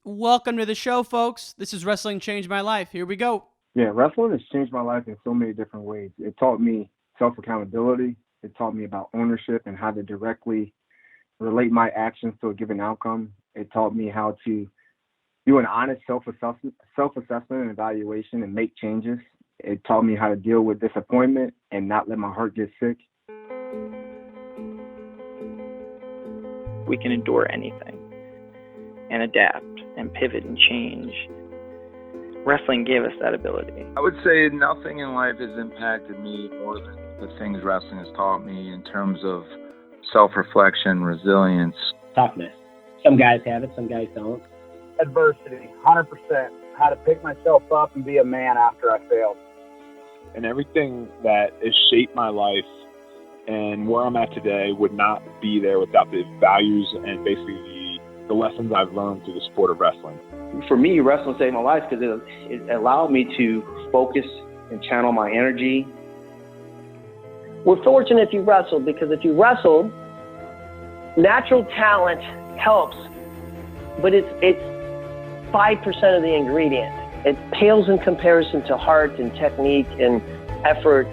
Welcome to the show, folks. This is Wrestling Changed My Life. Here we go. Yeah, wrestling has changed my life in so many different ways. It taught me self accountability. It taught me about ownership and how to directly relate my actions to a given outcome. It taught me how to do an honest self assessment and evaluation and make changes. It taught me how to deal with disappointment and not let my heart get sick. We can endure anything and adapt and pivot and change. Wrestling gave us that ability. I would say nothing in life has impacted me more than the things wrestling has taught me in terms of self-reflection, resilience. Toughness. Some guys have it, some guys don't. Adversity, 100%. How to pick myself up and be a man after I failed. And everything that has shaped my life and where I'm at today would not be there without the values and basically the lessons I've learned through the sport of wrestling. For me, wrestling saved my life because it allowed me to focus and channel my energy. We're fortunate if you wrestled, because if you wrestled, natural talent helps, but it's 5% of the ingredient. It pales in comparison to heart and technique and effort.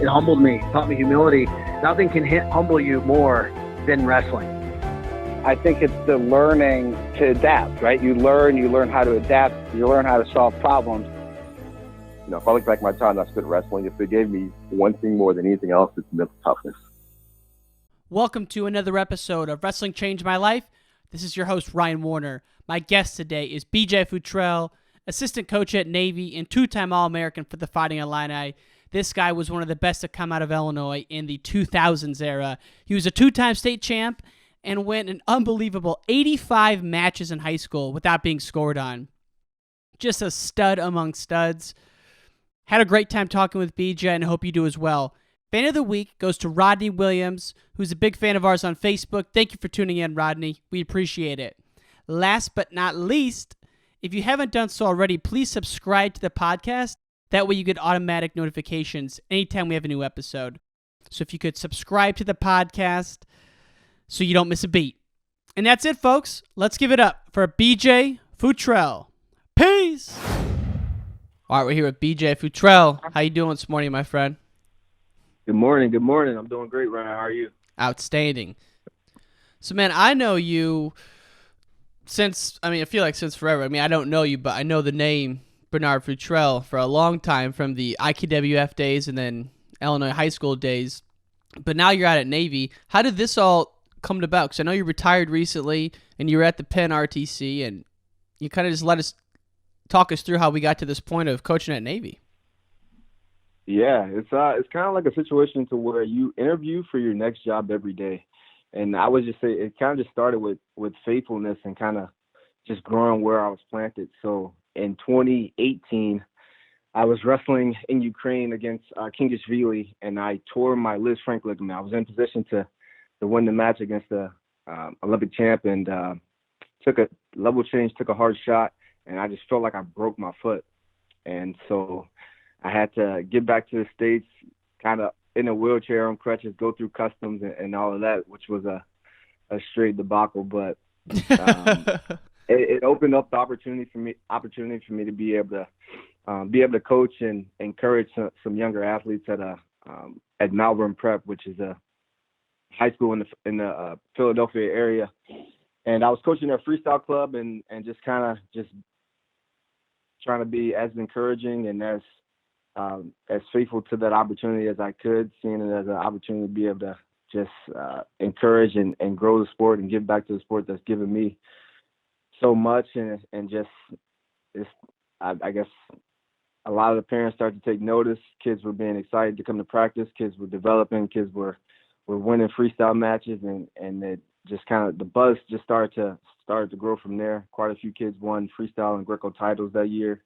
It humbled me, taught me humility. Nothing can humble you more than wrestling. I think it's the learning to adapt, right? You learn how to adapt, you learn how to solve problems. If I look back at my time I spent wrestling, if it gave me one thing more than anything else, it's mental toughness. Welcome to another episode of Wrestling Changed My Life. This is your host, Ryan Warner. My guest today is BJ Futrell, assistant coach at Navy and two-time All-American for the Fighting Illini. This guy was one of the best to come out of Illinois in the 2000s era. He was a two-time state champ and went an unbelievable 85 matches in high school without being scored on. Just a stud among studs. Had a great time talking with BJ, and I hope you do as well. Fan of the Week goes to Rodney Williams, who's a big fan of ours on Facebook. Thank you for tuning in, Rodney. We appreciate it. Last but not least, if you haven't done so already, please subscribe to the podcast. That way you get automatic notifications anytime we have a new episode. So if you could subscribe to the podcast so you don't miss a beat. And that's it, folks. Let's give it up for BJ Futrell. Peace! All right, we're here with BJ Futrell. How you doing this morning, my friend? Good morning. Good morning. I'm doing great, Ryan. How are you? Outstanding. So, man, I know you I feel like since forever. I don't know you, but I know the name Bernard Futrell for a long time from the IKWF days and then Illinois high school days. But now you're out at Navy. How did this all come about? Because I know you retired recently and you were at the Penn RTC, and you kind of just talk us through how we got to this point of coaching at Navy. Yeah, it's kind of like a situation to where you interview for your next job every day. And I would just say it kind of just started with faithfulness and kind of just growing where I was planted. So in 2018, I was wrestling in Ukraine against Kingishvili, and I tore my Liz Frank ligament. I was in position to win the match against the Olympic champ, and took a level change, took a hard shot, and I just felt like I broke my foot. And so I had to get back to the States, kind of in a wheelchair on crutches, go through customs and all of that, which was a straight debacle. But it opened up the opportunity for me to be able to coach and encourage some younger athletes at Malvern Prep, which is a high school in the Philadelphia area. And I was coaching their freestyle club and just kind of trying to be as encouraging and as faithful to that opportunity as I could, seeing it as an opportunity to be able to just encourage and grow the sport and give back to the sport that's given me so much. And just, I guess a lot of the parents started to take notice. Kids were being excited to come to practice. Kids were developing. Kids were winning freestyle matches, and it just kind of, the buzz just started to grow from there. Quite a few kids won freestyle and Greco titles that year.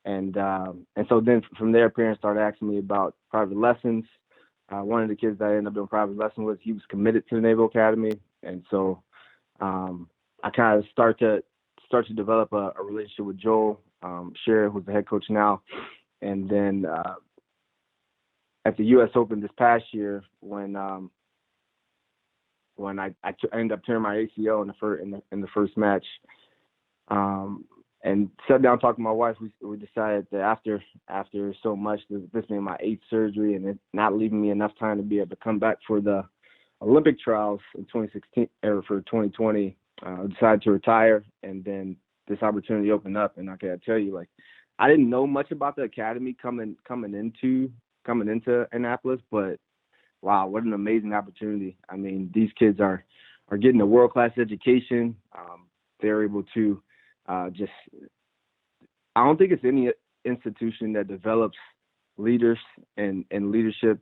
And so then from there, parents started asking me about private lessons. One of the kids that I ended up doing private lesson with, he was committed to the Naval Academy. And so I kind of start to develop a relationship with Joel Scherer, who's the head coach now. And then at the U.S. Open this past year, when I ended up tearing my ACL in the first match, And sat down talking to my wife. We decided that after so much, this being my 8th surgery and it not leaving me enough time to be able to come back for the Olympic trials in 2016 or for 2020, decided to retire. And then this opportunity opened up, and I gotta tell you, like, I didn't know much about the academy coming into Annapolis, but wow, what an amazing opportunity. I mean, these kids are getting a world-class education. They're able to just, I don't think it's any institution that develops leaders and leadership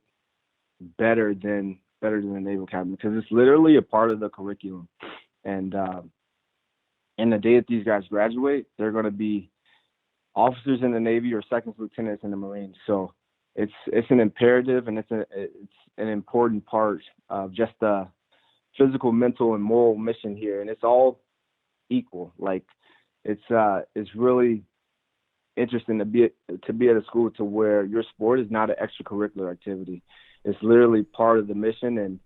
better than the Naval Academy, because it's literally a part of the curriculum. And the day that these guys graduate, they're going to be officers in the Navy or second lieutenants in the Marines. So it's an imperative, and it's an important part of just the physical, mental, and moral mission here. And it's all equal. Like, it's really interesting to be at a school to where your sport is not an extracurricular activity. It's literally part of the mission. And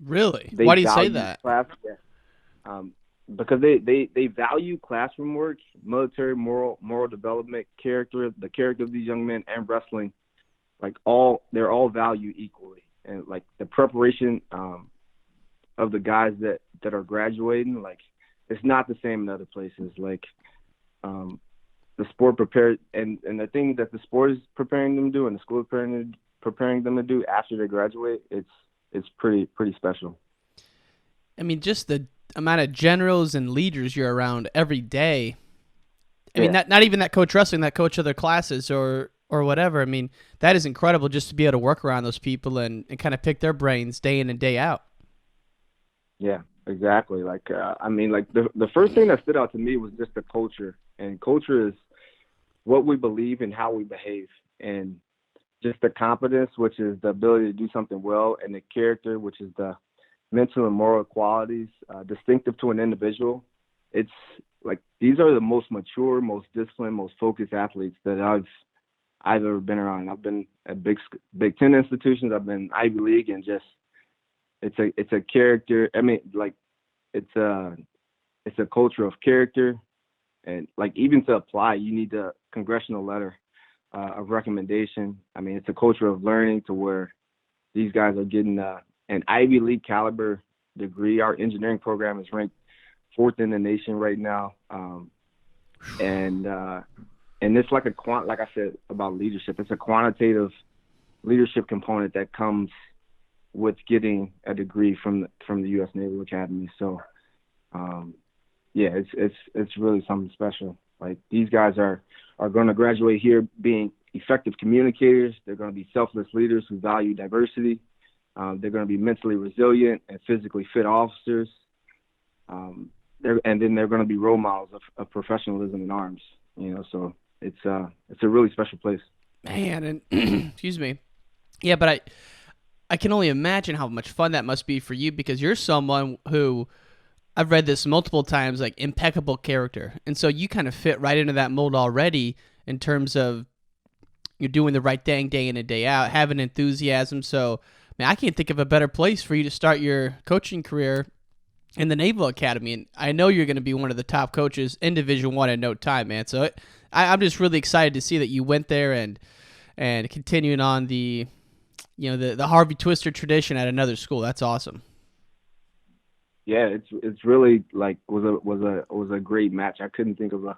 really, why do you say that? Class, yeah. Because they value classroom work, military, moral development, the character of these young men, and wrestling. Like, they're all valued equally. And like the preparation of the guys that are graduating, like, it's not the same in other places. Like, the sport prepared, and the thing that the sport is preparing them to do and the school is preparing them to do after they graduate, it's pretty special. I mean, just the amount of generals and leaders you're around every day. I mean, not even that coach wrestling, that coach other classes or whatever. I mean, that is incredible just to be able to work around those people and kind of pick their brains day in and day out. Yeah, exactly. Like, I mean, like the first thing that stood out to me was just the culture. And culture is what we believe and how we behave. And just the competence, which is the ability to do something well, and the character, which is the mental and moral qualities distinctive to an individual. It's like, these are the most mature, most disciplined, most focused athletes that I've ever been around. I've been at Big Ten institutions. I've been Ivy League, and just it's a character. I mean, like, it's a culture of character, and like, even to apply, you need a congressional letter of recommendation. I mean, it's a culture of learning to where these guys are getting an Ivy League caliber degree. Our engineering program is ranked 4th in the nation right now, and it's like like I said about leadership, it's a quantitative leadership component that comes with getting a degree from the U.S. Naval Academy. So, yeah, it's really something special. Like, these guys are going to graduate here being effective communicators. They're going to be selfless leaders who value diversity. They're going to be mentally resilient and physically fit officers. And then they're going to be role models of professionalism in arms. You know, so it's a really special place. Man, and excuse me. Yeah, but I can only imagine how much fun that must be for you, because you're someone who, I've read this multiple times, like, impeccable character. And so you kind of fit right into that mold already in terms of you're doing the right thing day in and day out, having enthusiasm. So, man, I can't think of a better place for you to start your coaching career in the Naval Academy. And I know you're going to be one of the top coaches in Division I in no time, man. So I'm just really excited to see that you went there and continuing on the Harvey Twister tradition at another school. That's awesome. Yeah, it's really, like, was a great match. I couldn't think of a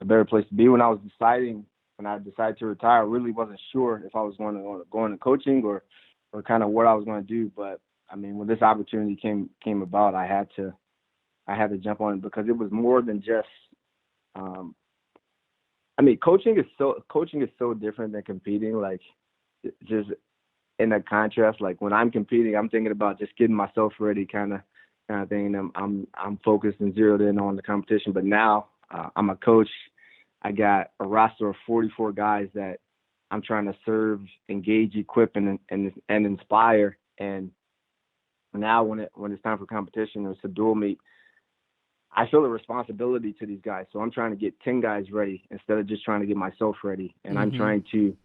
better place to be. When I decided to retire, I really wasn't sure if I was going to go into coaching or kind of what I was going to do. But I mean, when this opportunity came about, I had to jump on it, because it was more than just. I mean, coaching is so different than competing. Like, just in that contrast, like, when I'm competing, I'm thinking about just getting myself ready, kind of thing. And I'm focused and zeroed in on the competition. But now I'm a coach. I got a roster of 44 guys that I'm trying to serve, engage, equip, and inspire. And now when it's time for competition, it's a dual meet, I feel a responsibility to these guys. So I'm trying to get 10 guys ready instead of just trying to get myself ready. And I'm trying to,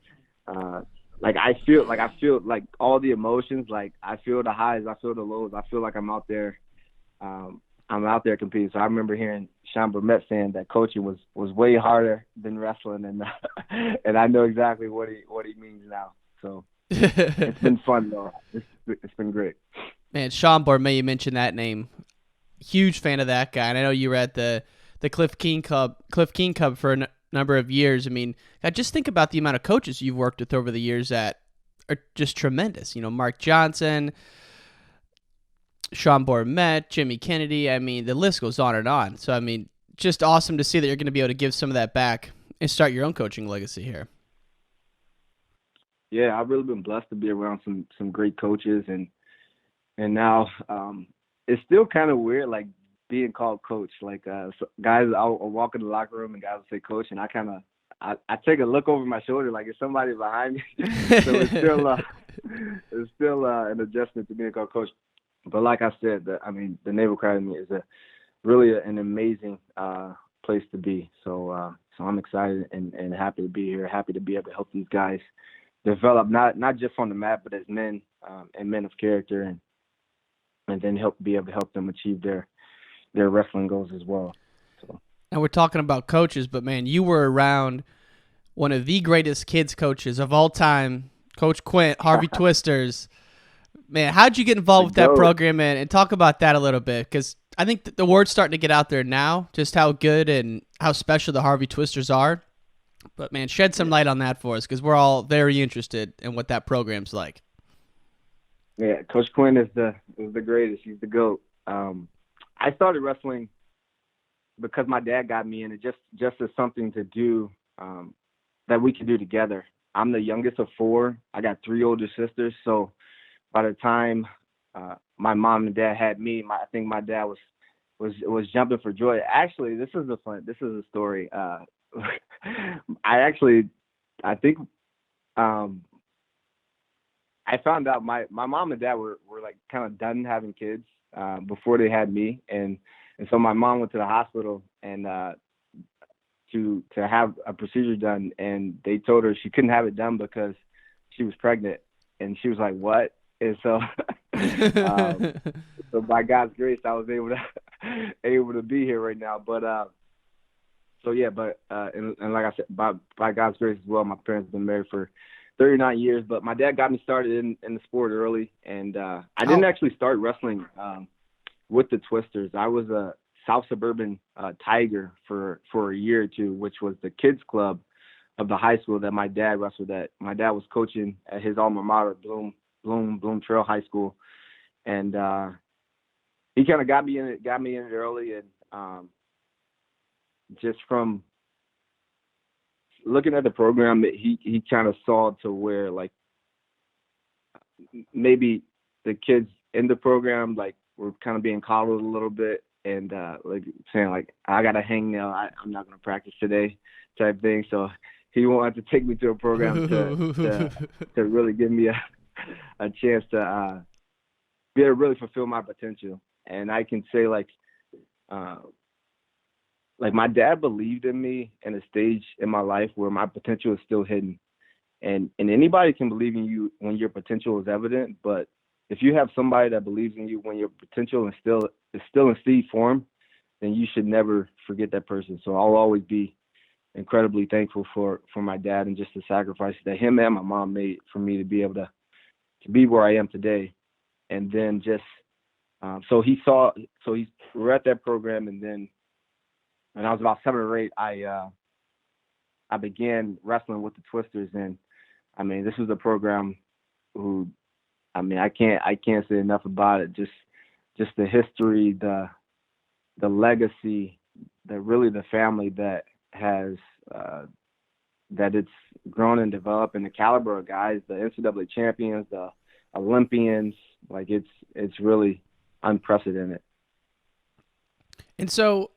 I feel like all the emotions, like, I feel the highs, I feel the lows. I feel like I'm out there I'm out there competing. So I remember hearing Sean Burnett saying that coaching was way harder than wrestling, and and I know exactly what he means now. So it's been fun though. It's been great. Man, Sean Burnett, you mentioned that name. Huge fan of that guy, and I know you were at the Cliff King Cup for a number of years. I mean, I just think about the amount of coaches you've worked with over the years that are just tremendous. You know, Mark Johnson, Sean Burnett, Jimmy Kennedy. I mean, the list goes on and on. So, I mean, just awesome to see that you're going to be able to give some of that back and start your own coaching legacy here. Yeah, I've really been blessed to be around some great coaches, and now it's still kind of weird, like being called coach. Like so guys, I'll walk in the locker room and guys will say coach, and I take a look over my shoulder, like is somebody behind me? So it's still an adjustment to being called coach. But like I said, the Naval Academy is really an amazing place to be. So I'm excited and happy to be here. Happy to be able to help these guys develop not just on the mat, but as men and men of character, and then be able to help them achieve their wrestling goals as well. So. And we're talking about coaches, but man, you were around one of the greatest kids coaches of all time, Coach Quint, Harvey Twisters. Man, how'd you get involved with that program, and talk about that a little bit? Because I think the word's starting to get out there now, just how good and how special the Harvey Twisters are. But man, shed some light on that for us, because we're all very interested in what that program's like. Yeah, Coach Quinn is the greatest. He's the GOAT. I started wrestling because my dad got me in it, just as something to do that we could do together. I'm the youngest of 4. I got 3 older sisters, so by the time my mom and dad had me, I think my dad was jumping for joy. Actually, this is a story. I found out my mom and dad were like kind of done having kids before they had me, and so my mom went to the hospital and to have a procedure done, and they told her she couldn't have it done because she was pregnant, and she was like, "What?" And so so by God's grace, I was able to be here right now. But and like I said, by God's grace as well, my parents have been married for 39 years, but my dad got me started in the sport early, and I didn't actually start wrestling with the Twisters. I was a South Suburban Tiger for a year or two, which was the kids club of the high school that my dad wrestled at. My dad was coaching at his alma mater, Bloom Trail High School, and he kind of got me in it early, and just from looking at the program, he kind of saw to where like maybe the kids in the program like were kind of being coddled a little bit, and like saying like, I got a hangnail, I'm not going to practice today type thing. So he wanted to take me to a program to really give me a chance to be able to really fulfill my potential. And I can say like my dad believed in me in a stage in my life where my potential is still hidden. And anybody can believe in you when your potential is evident, but if you have somebody that believes in you when your potential is still in seed form, then you should never forget that person. So I'll always be incredibly thankful for my dad and just the sacrifices that him and my mom made for me to be able to be where I am today. And then just we're at that program, and then when I was about 7 or 8, I began wrestling with the Twisters, and I mean, this was a program who, I mean, I can't say enough about it. Just the history, the legacy, the family that has that it's grown and developed, and the caliber of guys, the NCAA champions, the Olympians, like it's really unprecedented. And so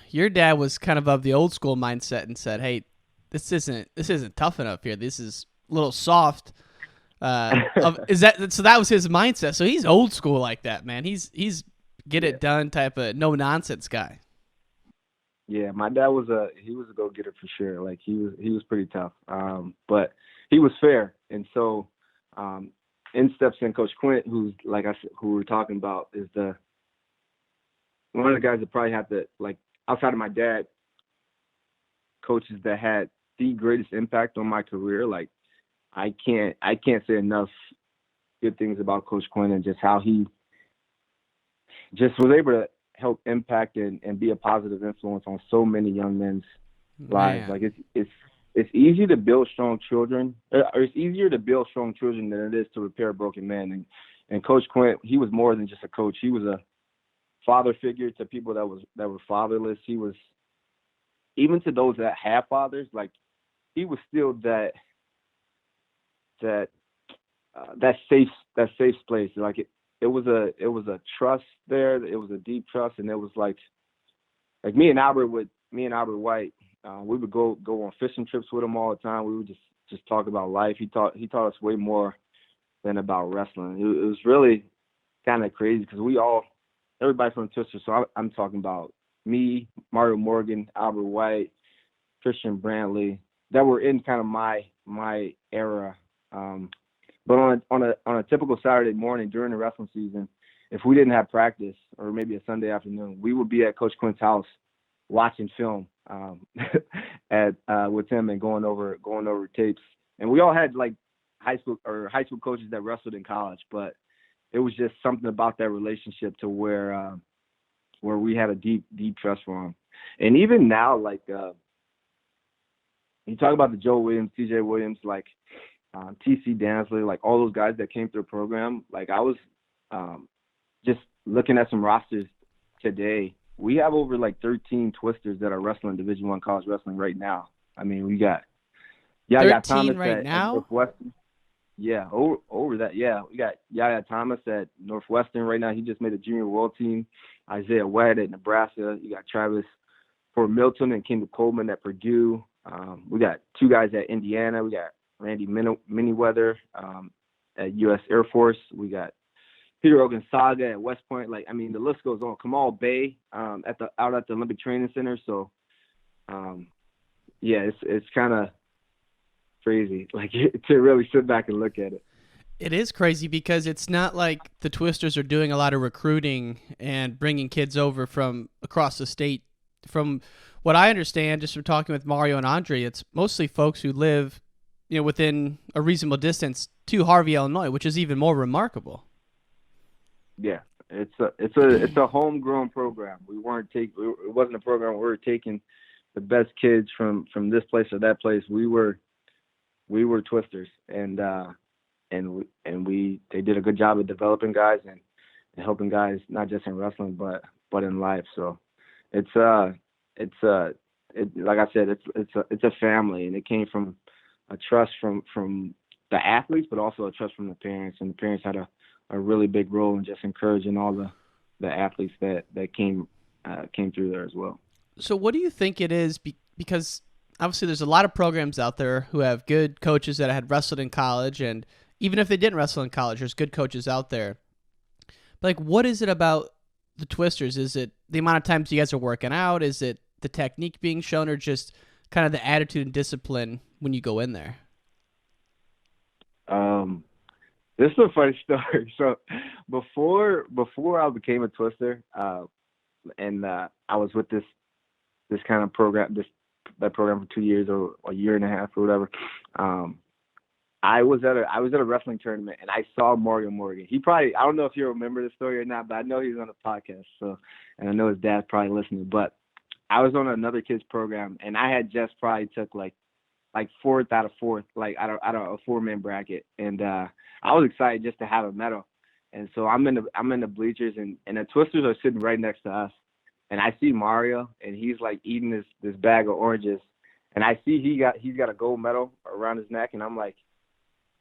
your dad was kind of the old school mindset and said, "Hey, this isn't tough enough here. This is a little soft." Is that so? That was his mindset. So he's old school like that, man. He's get it done type of no nonsense guy. Yeah, my dad was a go getter for sure. Like he was pretty tough, but he was fair. And so in steps in Coach Quint, who's like I said, who we're talking about, is the one of the guys that probably had the, like, outside of my dad, coaches that had the greatest impact on my career. Like, I can't say enough good things about Coach Quinn and just how he just was able to help impact and be a positive influence on so many young men's lives. Like, it's easy to build strong children, or it's easier to build strong children than it is to repair broken men. And Coach Quinn, he was more than just a coach. He was a father figure to people that were fatherless. He was, even to those that have fathers, like, he was still that safe place. Like, it was a trust there. It was a deep trust, and it was like me and Albert White, we would go on fishing trips with him all the time. We would just talk about life. He taught us way more than about wrestling. It was really kind of crazy because everybody from Twister. So I'm talking about me, Mario Morgan, Albert White, Christian Brantley, that were in kind of my era. But on a typical Saturday morning during the wrestling season, if we didn't have practice, or maybe a Sunday afternoon, we would be at Coach Quinn's house watching film with him and going over tapes. And we all had like high school coaches that wrestled in college, but it was just something about that relationship to where we had a deep trust for him. And even now, like, you talk about the Joe Williams, TJ Williams, like TC Dansley, like all those guys that came through the program. Like, I was just looking at some rosters today. We have over like 13 twisters that are wrestling Division I college wrestling right now. I mean, we got Yaya Thomas right at now. Northwestern. Yeah, over that. Yeah, we got Yaya Thomas at Northwestern right now. He just made a junior world team. Isaiah Webb at Nebraska. You got Travis Fort Milton and Kendall Coleman at Purdue. We got two guys at Indiana. We got Randy Miniweather at U.S. Air Force. We got Peter Ogunsaga at West Point. Like, I mean, the list goes on. Kamal Bay out at the Olympic Training Center. So, yeah, it's kind of crazy, like, to really sit back and look at it. It is crazy because it's not like the Twisters are doing a lot of recruiting and bringing kids over from across the state. From what I understand, just from talking with Mario and Andre, it's mostly folks who live, within a reasonable distance to Harvey, Illinois, which is even more remarkable. Yeah, it's a homegrown program. It wasn't a program where we were taking the best kids from this place or that place. We were Twisters, and they did a good job of developing guys and helping guys not just in wrestling but in life. So it's like I said, it's a family, and it came from a trust from the athletes, but also a trust from the parents, and the parents had a really big role in just encouraging all the athletes that came through there as well. So what do you think it is? Because obviously there's a lot of programs out there who have good coaches that had wrestled in college, and even if they didn't wrestle in college, there's good coaches out there. But like, what is it about the Twisters? Is it the amount of times you guys are working out? Is it the technique being shown, or just kind of the attitude and discipline when you go in there? This is a funny story. So before I became a Twister, and I was with this kind of program, that program for 2 years or a year and a half or whatever. I was at a wrestling tournament, and I saw Mario Morgan. I don't know if you remember the story or not, but I know he was on a podcast. So, and I know his dad's probably listening. But I was on another kid's program, and I had just probably took like fourth out of fourth, like out of a 4-man bracket, and I was excited just to have a medal. And so I'm in the bleachers, and the Twisters are sitting right next to us. And I see Mario, and he's like eating this bag of oranges, and I see he's got a gold medal around his neck, and I'm like,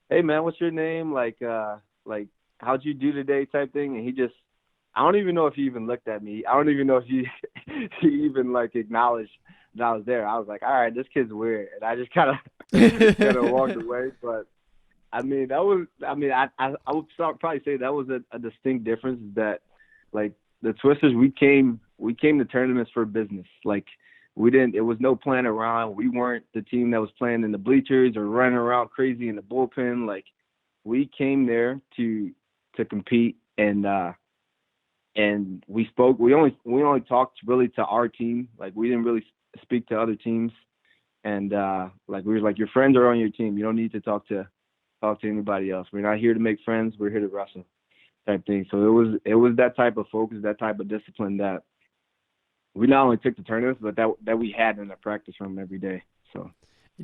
"Hey man, what's your name? Like how'd you do today?" type thing. And I don't even know if he even looked at me. I don't even know if he even like acknowledged that I was there. I was like, all right, this kid's weird, and I just kind of walked away. But I mean, I would probably say that was a distinct difference, that like the Twisters, we came to tournaments for business. Like, it was no plan around. We weren't the team that was playing in the bleachers or running around crazy in the bullpen. Like, we came there to compete, and and we spoke. We only talked really to our team. Like, we didn't really speak to other teams. And like, we were like, your friends are on your team. You don't need to talk to anybody else. We're not here to make friends. We're here to wrestle, type thing. So it was that type of focus, that type of discipline that we not only took to tournaments, but that we had in the practice room every day. So,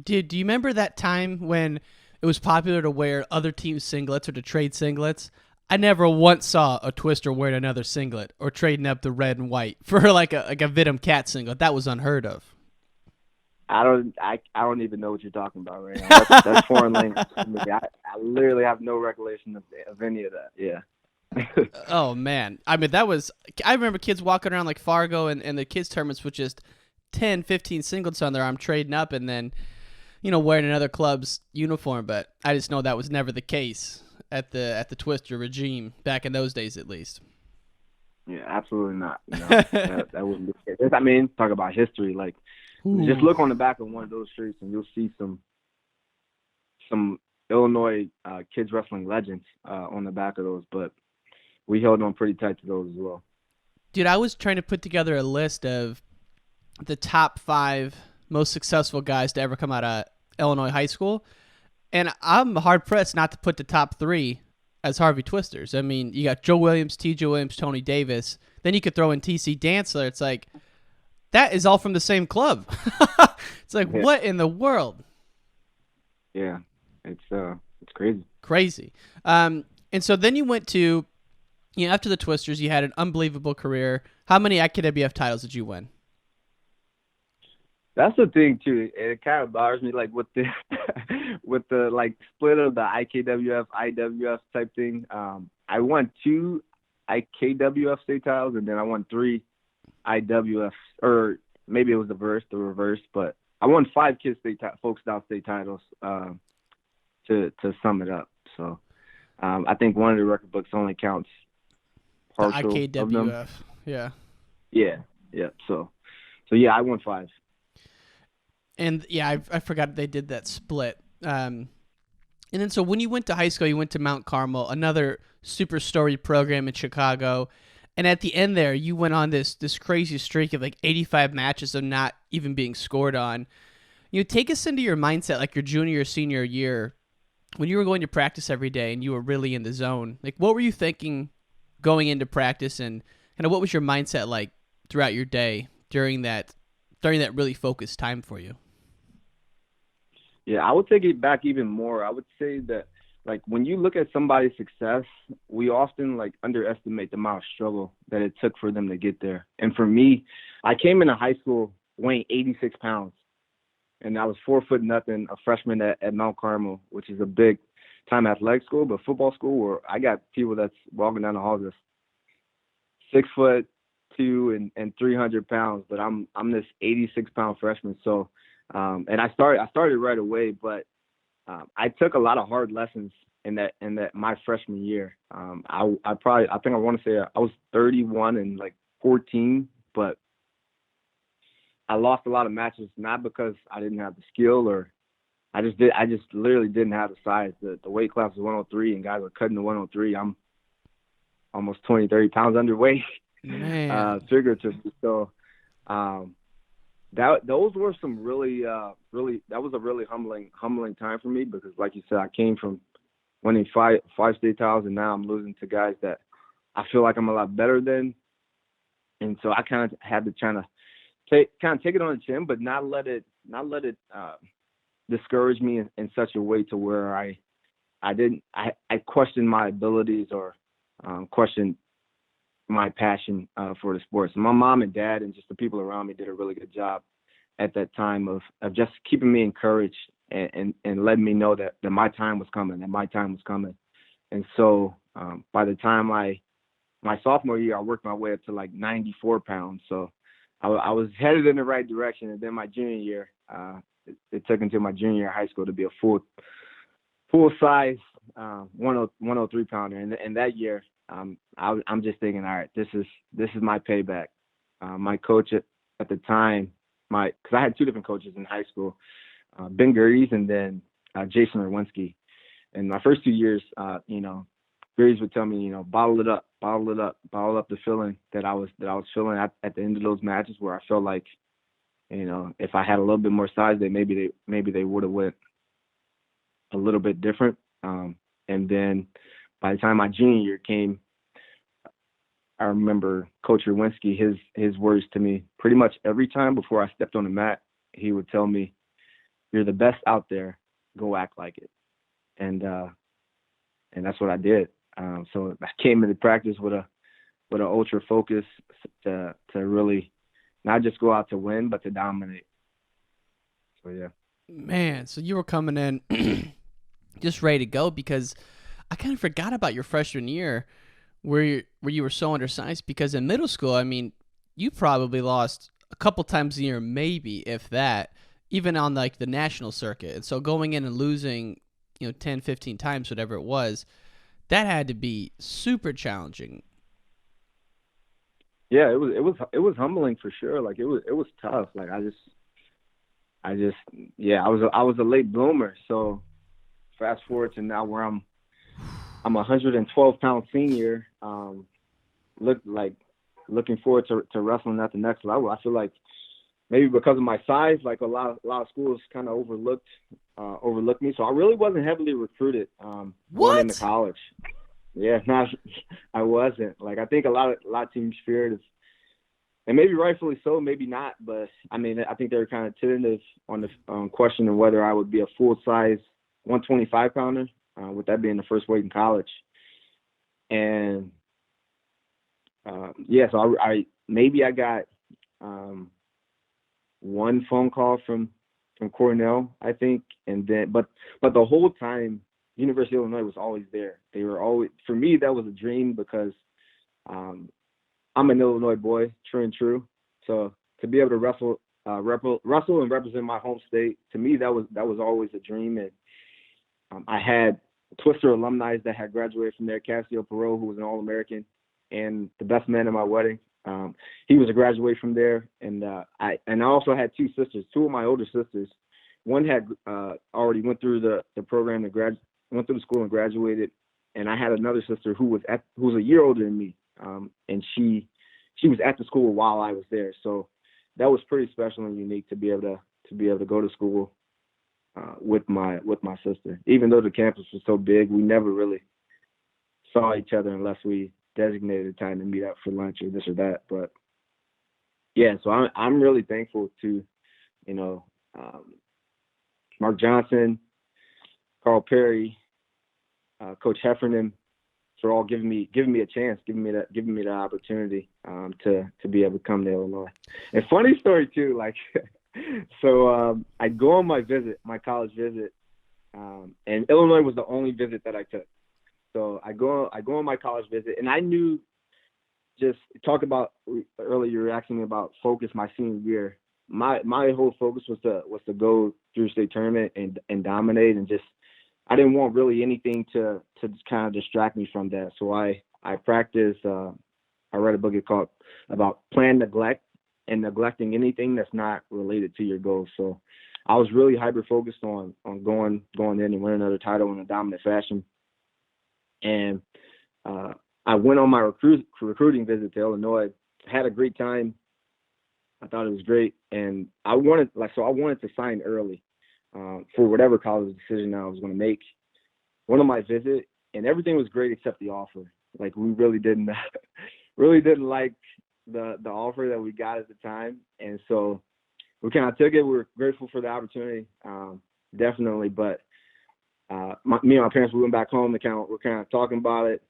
do you remember that time when it was popular to wear other teams' singlets or to trade singlets? I never once saw a Twister wearing another singlet or trading up the red and white for like a Vidum Cat singlet. That was unheard of. I don't even know what you're talking about right now. That's foreign language to me. I literally have no recollection of any of that. Yeah. Oh man, I mean, I remember kids walking around like Fargo and the kids tournaments with just 10, 15 singlets on their arm trading up and then, wearing another club's uniform. But I just know that was never the case at the Twister regime back in those days, at least. Yeah, absolutely not. That wouldn't be the case. I mean, talk about history. Like, just look on the back of one of those shirts and you'll see some Illinois kids wrestling legends on the back of those. But we held on pretty tight to those as well. Dude, I was trying to put together a list of the top 5 most successful guys to ever come out of Illinois high school, and I'm hard-pressed not to put the top 3 as Harvey Twisters. I mean, you got Joe Williams, T.J. Williams, Tony Davis. Then you could throw in T.C. Dantzler. It's like, that is all from the same club. It's like, what in the world? Yeah, it's crazy. Crazy. And so then you went to, after the Twisters, you had an unbelievable career. How many IKWF titles did you win? That's the thing too. It kind of bothers me, like with the like split of the IKWF, IWF type thing. I won 2 IKWF state titles, and then I won 3 IWF, or maybe it was the reverse. But I won 5 kids folk style state titles to sum it up. So I think one of the record books only counts partial the IKWF. of them. Yeah. So yeah, I won 5. And yeah, I forgot they did that split. And then so when you went to high school, you went to Mount Carmel, another super storied program in Chicago. And at the end there, you went on this crazy streak of like 85 matches of not even being scored on. Take us into your mindset, like your junior or senior year, when you were going to practice every day and you were really in the zone. Like, what were you thinking going into practice, and kind of what was your mindset like throughout your day during that really focused time for you? Yeah, I would take it back even more. I would say that, like, when you look at somebody's success, we often, like, underestimate the amount of struggle that it took for them to get there. And for me, I came into high school weighing 86 pounds, and I was 4'0", a freshman at Mount Carmel, which is a big-time athletic school, but football school where I got people that's walking down the hall just 6'2" and 300 pounds, but I'm this 86-pound freshman. So, and I started right away, but I took a lot of hard lessons in that my freshman year. I think I want to say I was 31 and like 14, but I lost a lot of matches, not because I didn't have the skill, or I just literally didn't have the size. The weight class was 103, and guys were cutting to 103. I'm almost 20, 30 pounds underweight. Figuratively. So those were some really that was a really humbling time for me, because like you said, I came from winning five state titles, and now I'm losing to guys that I feel like I'm a lot better than. And so I kind of had to take it on the chin, but not let it discourage me in such a way to where I questioned my abilities or questioned my passion for the sports. My mom and dad and just the people around me did a really good job at that time of just keeping me encouraged and letting me know that my time was coming, And so by the time my sophomore year, I worked my way up to like 94 pounds. So I was headed in the right direction. And then my junior year, it took until my junior year of high school to be a full size 103 pounder. And that year, I'm just thinking, all right, this is my payback. My coach at the time, because I had 2 different coaches in high school, Ben Gerdes and then Jason Erwinski. And my first 2 years, Graves would tell me, bottle it up, bottle it up, bottle up the feeling that I was feeling at the end of those matches, where I felt like, if I had a little bit more size, then maybe they would have went a little bit different. And then by the time my junior year came, I remember Coach Rwinski, his words to me pretty much every time before I stepped on the mat. He would tell me, "You're the best out there. Go act like it." And that's what I did. So I came into practice with an ultra focus to really not just go out to win, but to dominate. So yeah. Man, so you were coming in just ready to go, because I kind of forgot about your freshman year where you were so undersized, because in middle school, I mean, you probably lost a couple times a year, maybe, if that, even on like the national circuit. And so going in and losing, 10, 15 times, whatever it was, that had to be super challenging. Yeah, it was humbling for sure. Like it was tough. Like I was a late bloomer. So fast forward to now where I'm a 112-pound senior. Looking forward to wrestling at the next level. I feel like maybe because of my size, like a lot of schools kind of overlooked me. So I really wasn't heavily recruited going into college. Yeah, I wasn't. Like I think a lot of teams feared it, and maybe rightfully so, maybe not. But I mean, I think they were kind of tentative on the question of whether I would be a full-size 125-pounder, with that being the first weight in college. And so I got one phone call from Cornell, I think, and then but the whole time University of Illinois was always there. They were always, for me, that was a dream, because I'm an Illinois boy, true and true. So to be able to wrestle and represent my home state, to me that was always a dream. And I had Twister alumni that had graduated from there, Cassio Perot, who was an All-American and the best man at my wedding. He was a graduate from there, and I also had two sisters, two of my older sisters. One had already went through the program and went through the school and graduated, and I had another sister who was a year older than me, and she was at the school while I was there. So that was pretty special and unique to be able to go to school with my sister. Even though the campus was so big, we never really saw each other unless we designated a time to meet up for lunch or this or that. But yeah, so I'm really thankful to Mark Johnson, Carl Perry, Coach Heffernan, for all giving me a chance, giving me the opportunity to be able to come to Illinois. And funny story too, like so I go on my college visit, and Illinois was the only visit that I took. So I go on my college visit, and I knew, just talk about earlier, you were asking me about focus my senior year. My whole focus was to go through state tournament and dominate, and just I didn't want really anything to kind of distract me from that. So I practiced. I read a book called about plan neglect and neglecting anything that's not related to your goals. So I was really hyper focused on going in and winning another title in a dominant fashion. And I went on my recruiting visit to Illinois. Had a great time. I thought it was great, and I wanted to sign early for whatever college decision I was going to make. Went on my visit, and everything was great except the offer. Like, we really didn't like the offer that we got at the time, and so we kind of took it. We were grateful for the opportunity, definitely. But me and my parents, we went back home and we're kind of talking about it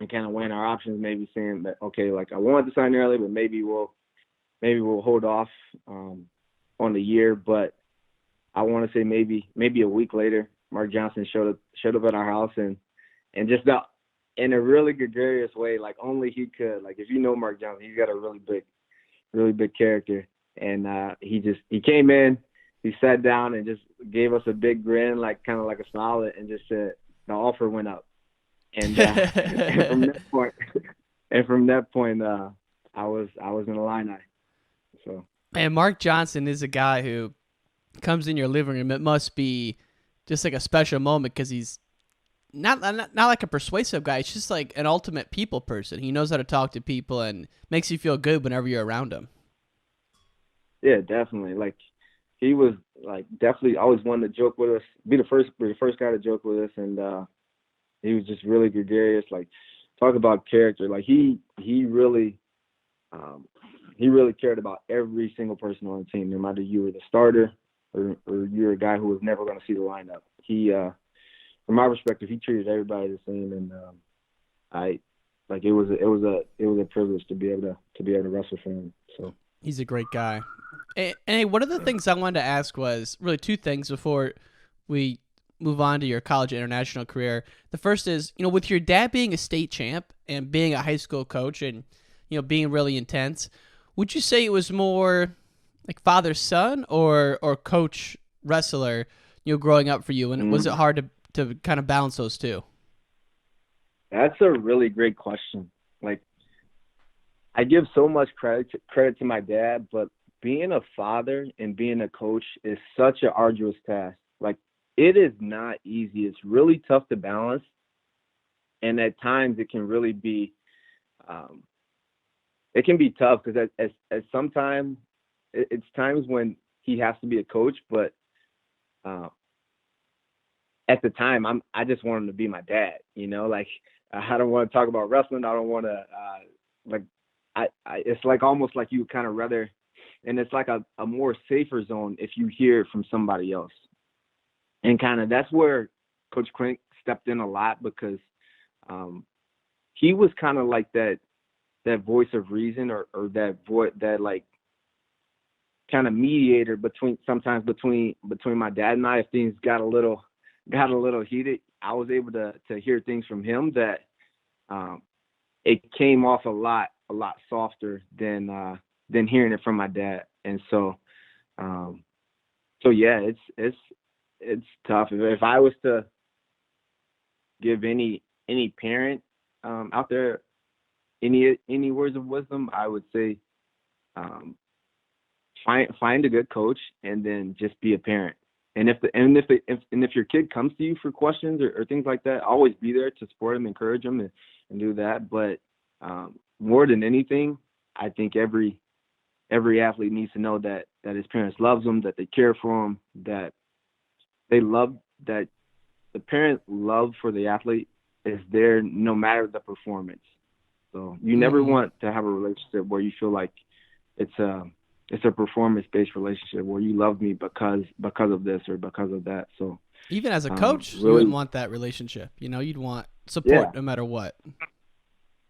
and kind of weighing our options, maybe saying that, okay, like, I wanted to sign early, but maybe we'll hold off on the year. But I want to say maybe a week later, Mark Johnson showed up at our house and just in a really gregarious way, like only he could. Like, if you know Mark Johnson, he's got a really big character. And he came in, he sat down and just gave us a big grin, like kind of like a smile, and just said the offer went up. And, from that point, I was in the line. So. And Mark Johnson is a guy who comes in your living room. It must be just like a special moment because he's not like a persuasive guy. It's just like an ultimate people person. He knows how to talk to people and makes you feel good whenever you're around him. Yeah, definitely. Like he was like definitely always wanted to joke with us, be the first guy to joke with us, and he was just really gregarious. Like talk about character. Like he really cared about every single person on the team, no matter you were the starter or you're a guy who was never going to see the lineup. He, from my perspective, he treated everybody the same, and it was a privilege to be able to wrestle for him. So he's a great guy. And one of the things I wanted to ask was really two things before we move on to your college international career. The first is, with your dad being a state champ and being a high school coach and, being really intense, would you say it was more like father-son or coach wrestler, growing up for you? And was it hard to kind of balance those two? That's a really great question. Like, I give so much credit to my dad, but being a father and being a coach is such an arduous task. Like, it is not easy. It's really tough to balance. And at times it can really be, it can be tough because at sometimes it's times when he has to be a coach, but at the time I just want him to be my dad, like I don't want to talk about wrestling. I don't want to it's like almost like you kind of rather, and it's like a more safer zone if you hear it from somebody else. And kind of that's where Coach Crink stepped in a lot because he was kind of like that voice of reason or that voice, that like kind of mediator between my dad and I. If things got a little heated, I was able to hear things from him that it came off a lot softer than hearing it from my dad. And so yeah, it's tough. If I was to give any parent out there any words of wisdom, I would say find a good coach and then just be a parent. And if your kid comes to you for questions or things like that, always be there to support them, encourage them, and do that. But more than anything, I think every athlete needs to know that his parents loves them, that they care for him, that they love, that the parent love for the athlete is there no matter the performance. So you never want to have a relationship where you feel like it's a performance-based relationship where you love me because of this or because of that. So even as a coach, you wouldn't want that relationship. You'd want support no matter what.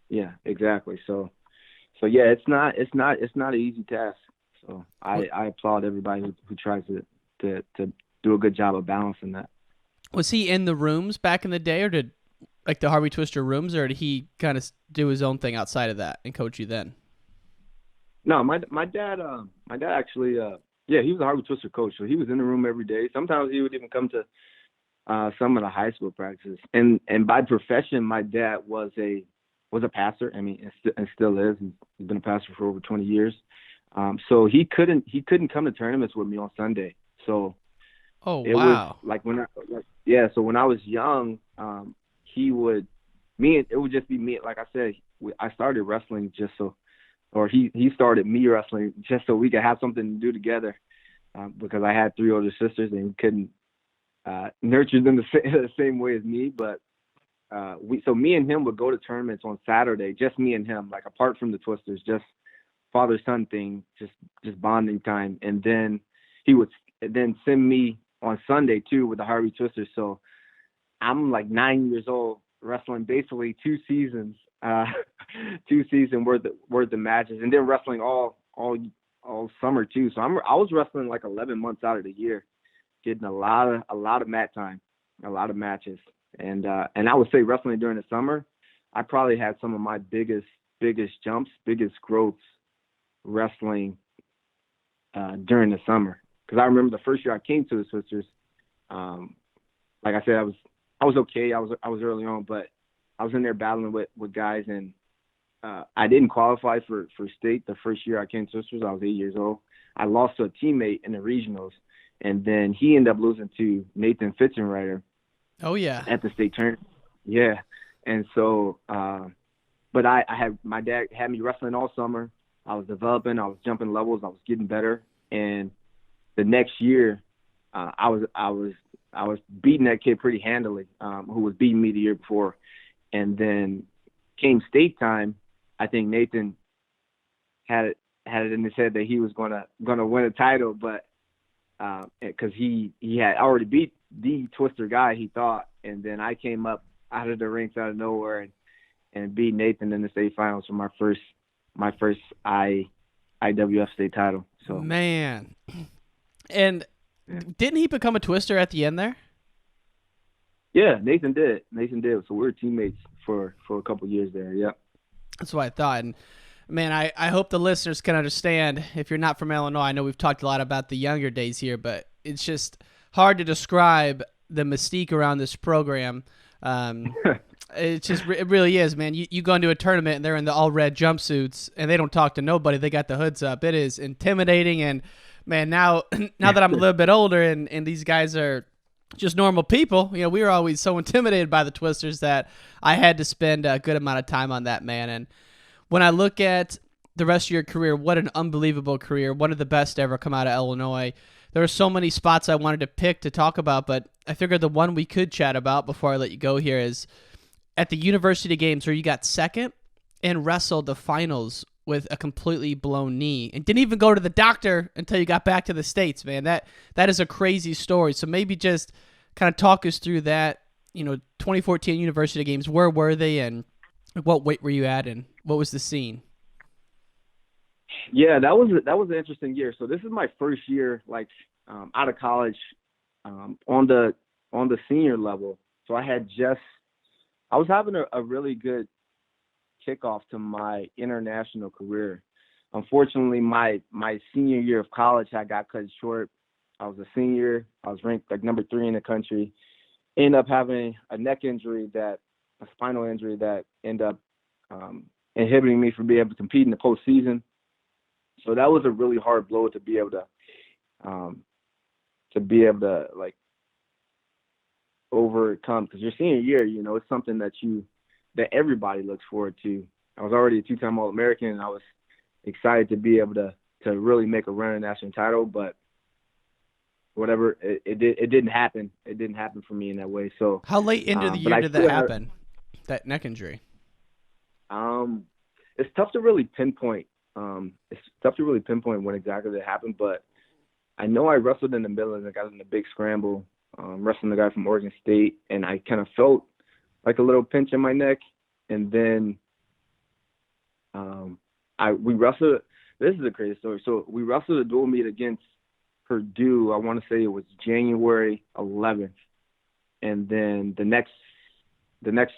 Yeah, exactly. So yeah, it's not an easy task. So I applaud everybody who tries to do a good job of balancing that. Was he in the rooms back in the day, or did like the Harvey Twister rooms, or did he kind of do his own thing outside of that and coach you then? No, my dad actually, he was a Harvey Twister coach, so he was in the room every day. Sometimes he would even come to some of the high school practices. And by profession, my dad was a pastor. I mean, and still is. He's been a pastor for over 20 years. So he couldn't come to tournaments with me on Sunday. So it was like so when I was young, it would just be me. Like I said, I started wrestling he started me wrestling just so we could have something to do together, because I had 3 older sisters and he couldn't nurture them the same way as me. But me and him would go to tournaments on Saturday, just me and him, like apart from the Twisters, just father-son thing, just bonding time. And then he would then send me on Sunday too with the Harvey Twisters. So I'm like 9 years old wrestling basically 2 seasons worth of matches, and then wrestling all summer too. So I was wrestling like 11 months out of the year, getting a lot of mat time, a lot of matches. And I would say wrestling during the summer, I probably had some of my biggest jumps, biggest growths wrestling during the summer. Because I remember the first year I came to the Twisters, like I said, I was okay. I was early on, but I was in there battling with guys, and I didn't qualify for state the first year I came to Twisters. I was 8 years old. I lost to a teammate in the regionals, and then he ended up losing to Nathan Fitzenreiter. Oh yeah. At the state tournament. Yeah. And so, but I had, my dad had me wrestling all summer. I was developing, I was jumping levels, I was getting better. And the next year, I was beating that kid pretty handily, who was beating me the year before. And then came state time, I think Nathan had it in his head that he was gonna win a title, but because he had already beat the Twister guy, he thought, and then I came up out of the ranks out of nowhere and beat Nathan in the state finals for my first IWF state title. So man, and didn't he become a Twister at the end there? Yeah, Nathan did. So we were teammates for a couple years there. Yeah. That's what I thought. And man, I hope the listeners can understand. If you're not from Illinois, I know we've talked a lot about the younger days here, but it's just hard to describe the mystique around this program. It really is, man. You go into a tournament and they're in the all red jumpsuits and they don't talk to nobody. They got the hoods up. It is intimidating. And man, now that I'm a little bit older and these guys are just normal people, we were always so intimidated by the Twisters that I had to spend a good amount of time on that, man. And when I look at the rest of your career, what an unbelievable career. One of the best to ever come out of Illinois. There are so many spots I wanted to pick to talk about, but I figured the one we could chat about before I let you go here is at the university games where you got second and wrestled the finals with a completely blown knee and didn't even go to the doctor until you got back to the States, man. That is a crazy story. So maybe just kind of talk us through that, 2014 university games. Where were they and what weight were you at and what was the scene? Yeah, that was an interesting year. So this is my first year, out of college, on the senior level. So I was having a really good kickoff to my international career. Unfortunately, my senior year of college, I got cut short. I was a senior. I was ranked number 3 in the country. Ended up having a spinal injury that ended up inhibiting me from being able to compete in the postseason. So that was a really hard blow to be able to overcome, because your senior year, it's something that everybody looks forward to. I was already a 2-time All-American, and I was excited to be able to really make a run at a national title, but whatever, it didn't happen. It didn't happen for me in that way. So how late into the year did that happen? That neck injury? It's tough to really pinpoint. When exactly that happened, but I know I wrestled in the middle and I got in a big scramble, wrestling the guy from Oregon State, and I kind of felt like a little pinch in my neck, and then we wrestled. This is a crazy story. So we wrestled a dual meet against Purdue. I want to say it was January 11th, and then the next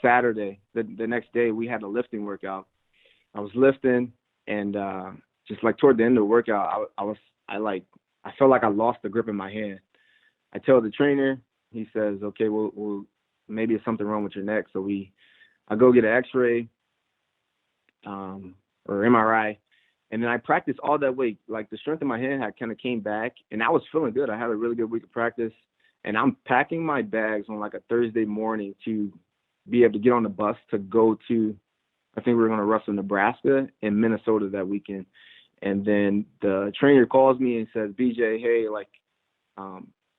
Saturday, the next day, we had a lifting workout. I was lifting, and just toward the end of the workout, I felt like I lost the grip in my hand. I tell the trainer, he says, okay, well maybe it's something wrong with your neck. So I go get an X-ray or MRI, and then I practiced all that week. The strength in my hand had kind of came back, and I was feeling good. I had a really good week of practice, and I'm packing my bags on a Thursday morning to be able to get on the bus to go to, I think we were going to wrestle Nebraska and Minnesota that weekend. And then the trainer calls me and says, BJ, hey,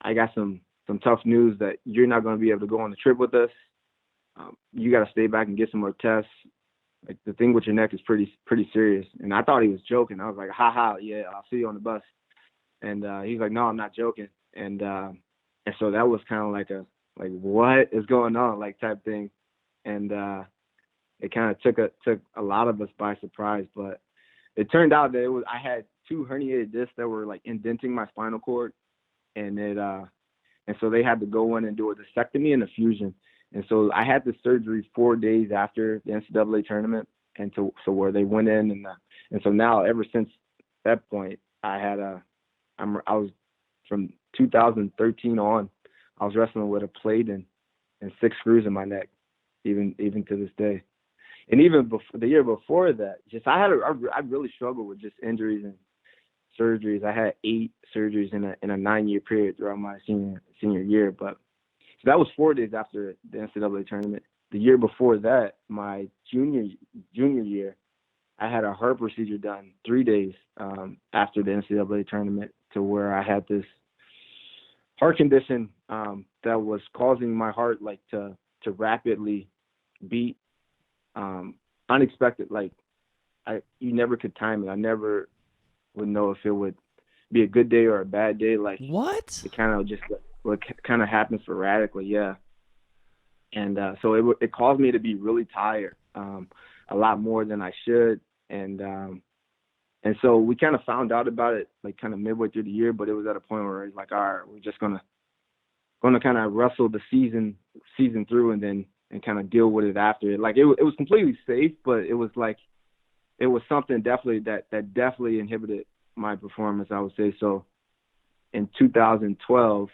I got some tough news that you're not going to be able to go on the trip with us. You got to stay back and get some more tests. The thing with your neck is pretty serious. And I thought he was joking. I was like, ha, yeah, I'll see you on the bus. And he's like, no, I'm not joking. And so that was kind of like what is going on, type thing. And it kind of took a lot of us by surprise. But it turned out that I had 2 herniated discs that were indenting my spinal cord, and so they had to go in and do a discectomy and a fusion. And so I had the surgery 4 days after the NCAA tournament, and so where they went in and so now ever since that point, I was from 2013 on, I was wrestling with a plate and 6 screws in my neck, even to this day. And even before, the year before that, I really struggled with just injuries and surgeries. I had 8 surgeries in a 9-year period throughout my senior year. But so that was 4 days after the NCAA tournament. the year before that, my junior year, I had a heart procedure done 3 days after the NCAA tournament, to where I had this heart condition that was causing my heart like to rapidly beat unexpected. Like you never could time it. I never would know if it would be a good day or a bad day. Like what? It kind of just kind of happens sporadically, yeah. And so it caused me to be really tired, a lot more than I should. And so we kind of found out about it like kind of midway through the year, but it was at a point where it's like, all right, we're just gonna kind of wrestle the season through and kind of deal with it after it. Like it was completely safe, but it was like it was something definitely that definitely inhibited my performance, I would say. So in 2012,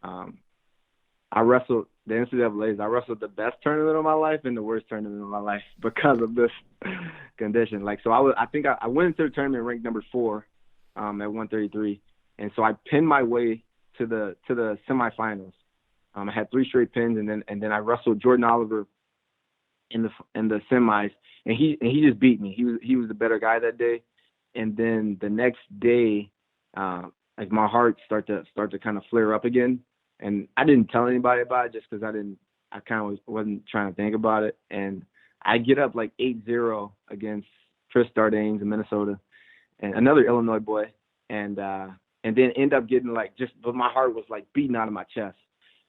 I wrestled the NCAAs. I wrestled the best tournament of my life and the worst tournament of my life because of this condition. Like, so I think I went into the tournament ranked number 4 at 133, and so I pinned my way to the semifinals. I had 3 straight pins, and then I wrestled Jordan Oliver in the semis, and he just beat me. He was the better guy that day. And then the next day, like my heart started to kind of flare up again. And I didn't tell anybody about it just because I kind of wasn't trying to think about it. And I get up like 8-0 against Chris Dardanes in Minnesota and another Illinois boy. And then end up getting but my heart was like beating out of my chest.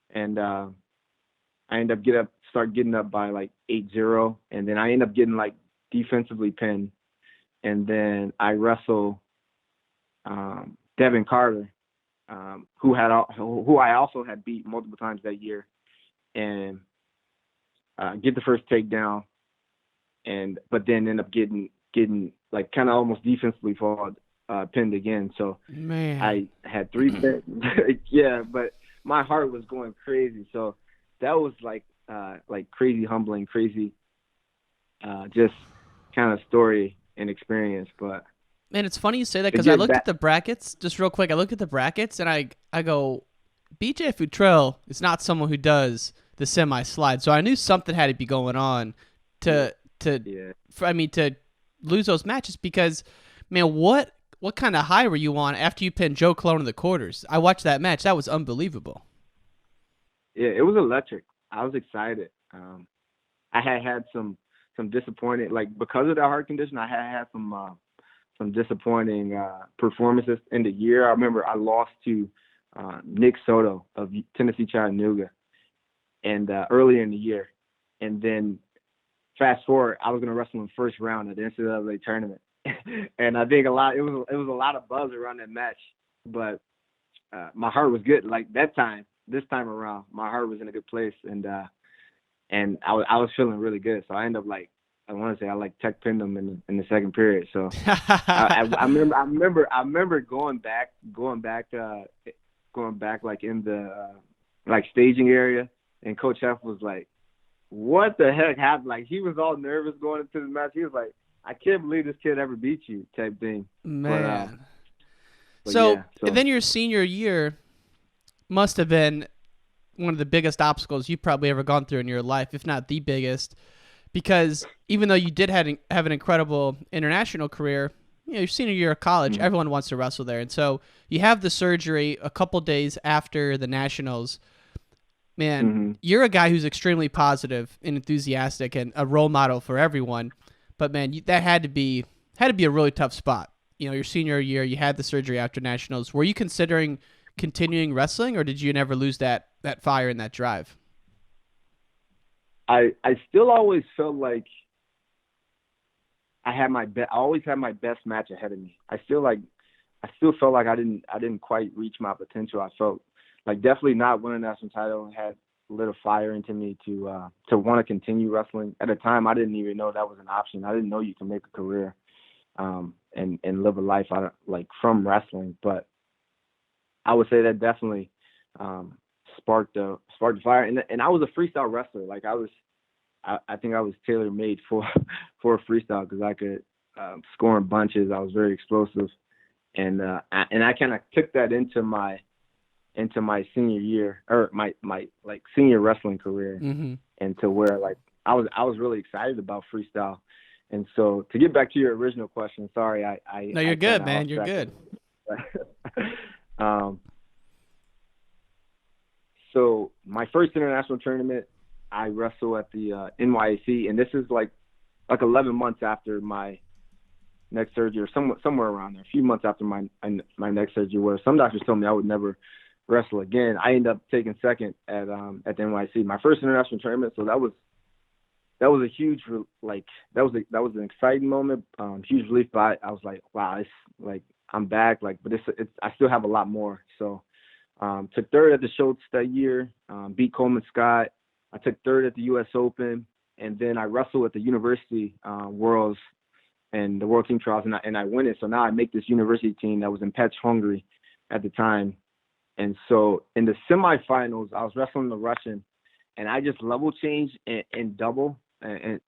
And I end up getting up by like 8-0. And then I end up getting like defensively pinned. And then I wrestle Devin Carter, who I also had beat multiple times that year, and get the first takedown, but then end up getting like kind of almost defensively pinned again. So man, I had 3 pins. Yeah, but my heart was going crazy. So that was like crazy humbling, crazy just kind of story and experience. But man, it's funny you say that because I looked at the brackets just real quick. I looked at the brackets and I go, BJ Futrell is not someone who does the semi slide, so I knew something had to be going on to lose those matches. Because man, what kind of high were you on after you pinned Joe Colon in the quarters? I watched that match; that was unbelievable. Yeah, it was electric. I was excited. I had some disappointing, like because of that heart condition, I had some disappointing performances in the year. I remember I lost to Nick Soto of Tennessee Chattanooga, and earlier in the year. And then fast forward, I was going to wrestle in the first round of the NCAA tournament, and I think it was a lot of buzz around that match. But my heart was good. Like this time around, my heart was in a good place, and I was feeling really good. So I ended up I tech pinned him in the second period. So I remember going back like in the like staging area, and Coach F was like, "What the heck happened?" Like he was all nervous going into the match. He was like, "I can't believe this kid ever beat you," type thing. Man. So and then your senior year must have been one of the biggest obstacles you've probably ever gone through in your life, if not the biggest. Because even though you did have an incredible international career, your senior year of college, everyone wants to wrestle there. And so you have the surgery a couple days after the nationals. Man, you're a guy who's extremely positive and enthusiastic and a role model for everyone. But man, that had to be a really tough spot. Your senior year, you had the surgery after nationals. Were you considering continuing wrestling, or did you never lose that fire and that drive? I still always felt like I always had my best match ahead of me. I still felt like I didn't quite reach my potential. I felt like definitely not winning the national title had lit a fire into me to want to continue wrestling. At the time, I didn't even know that was an option. I didn't know you can make a career and live a life out of, like, from wrestling. But I would say that definitely sparked the fire. And I was a freestyle wrestler. Like I think I was tailor made for a freestyle because I could score in bunches. I was very explosive, and I kind of took that into my senior year or my like senior wrestling career. and to where like I was really excited about freestyle. And so to get back to your original question, sorry, No, you're good, man. You're good. So my first international tournament, I wrestle at the NYC, and this is like 11 months after my neck surgery, or somewhere around there, a few months after my neck surgery, where some doctors told me I would never wrestle again. I ended up taking second at the NYC, my first international tournament. So that was a huge, like, that was an exciting moment, huge relief. But I was like, wow, it's like I'm back, like, but I still have a lot more. So took third at the Schultz that year, beat Coleman Scott. I took third at the U.S. Open, and then I wrestled at the University Worlds and the World Team Trials, and I win it. So now I make this university team that was in Pech, Hungary at the time. And so in the semifinals, I was wrestling the Russian, and I just level changed and double and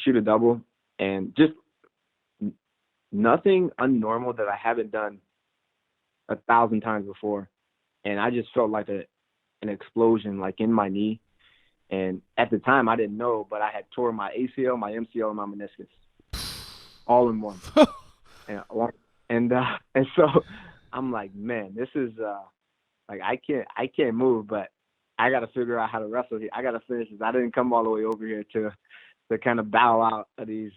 shoot a double, and just nothing unnormal that I haven't done 1,000 times before. And I just felt like an explosion, like in my knee. And at the time, I didn't know, but I had tore my ACL, my MCL, and my meniscus, all in one. and so I'm like, man, this is like I can't move, but I got to figure out how to wrestle here. I got to finish this. I didn't come all the way over here to kind of bow out of these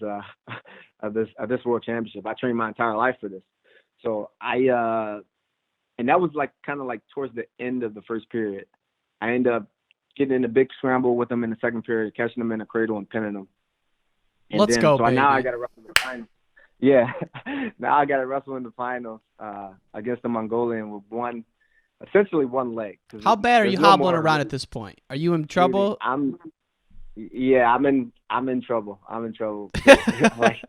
of this world championship. I trained my entire life for this. So and that was like kind of like towards the end of the first period. I ended up getting in a big scramble with them in the second period, catching them in a cradle and pinning them. And Let's go, baby. Now I got to wrestle in the finals. Yeah, now I got to wrestle in the finals against the Mongolian with essentially one leg. How bad are you hobbling around at this point? Are you in trouble? I'm in trouble. I'm in trouble. Like,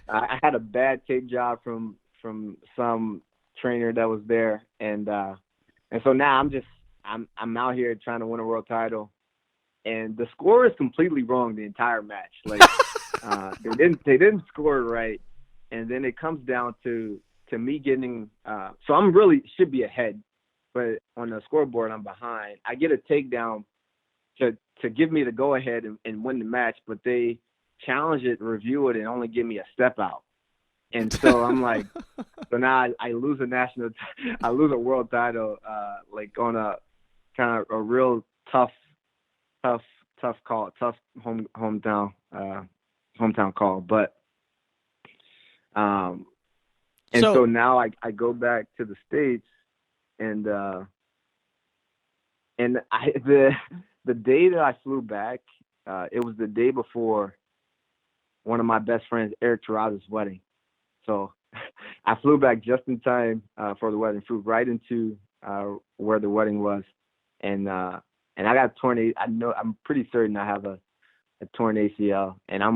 I had a bad tape job from some trainer that was there, and so now I'm out here trying to win a world title, and the score is completely wrong the entire match. Like they didn't score right, and then it comes down to me getting so I'm really should be ahead, but on the scoreboard I'm behind. I get a takedown to give me the go ahead and win the match, but they challenge it, review it, and only give me a step out. And so I'm like, so now I lose I lose a world title, like on a kind of a real tough call, tough hometown call. But, so now I go back to the States, and the day that I flew back, it was the day before one of my best friends, Eric Terrazas' wedding. So I flew back just in time for the wedding, flew right into where the wedding was. And I got torn. I'm pretty certain I have a torn ACL, and I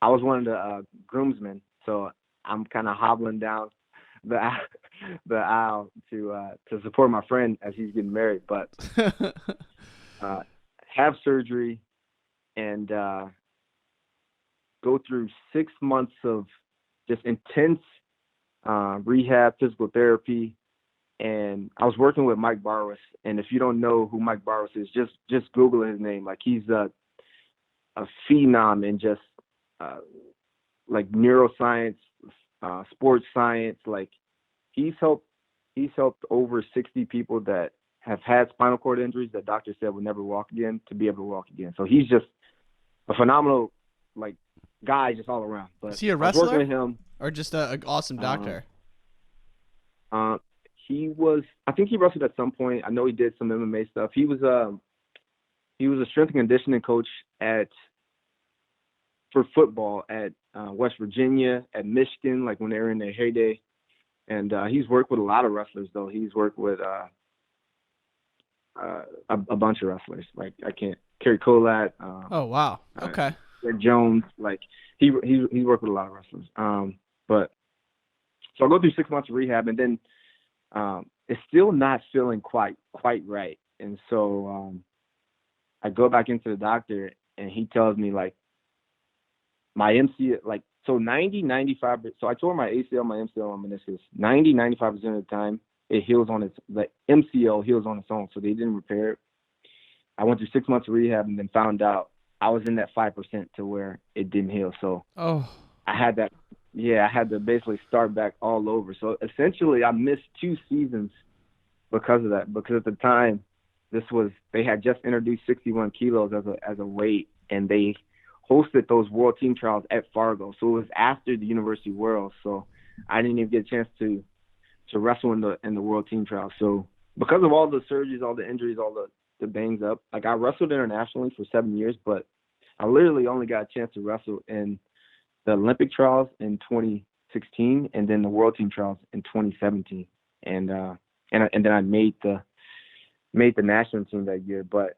was one of the groomsmen, so I'm kind of hobbling down the aisle to support my friend as he's getting married. But have surgery and go through 6 months of just intense rehab, physical therapy. And I was working with Mike Barwas. And if you don't know who Mike Barwas is, just Google his name. Like, he's a phenom in just like neuroscience, sports science. Like, he's helped over 60 people that have had spinal cord injuries that doctors said would never walk again to be able to walk again. So he's just a phenomenal, like, guy just all around. But is he a wrestler? I was working with him, or just an awesome doctor? I think he wrestled at some point. I know he did some MMA stuff. He was a strength and conditioning coach for football at West Virginia, at Michigan, like when they were in their heyday. And he's worked with a lot of wrestlers, though. He's worked with a bunch of wrestlers. Like, Kerry Colat. Oh, wow. Okay. Ed Jones. Like, he worked with a lot of wrestlers. But so I go through 6 months of rehab, and then it's still not feeling quite right. And so I go back into the doctor, and he tells me, like, my MCL, like, so 95, so I tore my ACL, my MCL, and meniscus. 95% of the time, it heals on the MCL heals on its own, so they didn't repair it. I went through 6 months of rehab and then found out I was in that 5% to where it didn't heal. So I had that. Yeah, I had to basically start back all over. So essentially, I missed 2 seasons because of that. Because at the time, they had just introduced 61 kilos as a weight, and they hosted those World Team Trials at Fargo. So it was after the University Worlds. So I didn't even get a chance to wrestle in the World Team Trials. So because of all the surgeries, all the injuries, all the bangs up, like I wrestled internationally for 7 years, but I literally only got a chance to wrestle in the Olympic trials in 2016, and then the World Team Trials in 2017, and then I made the national team that year. But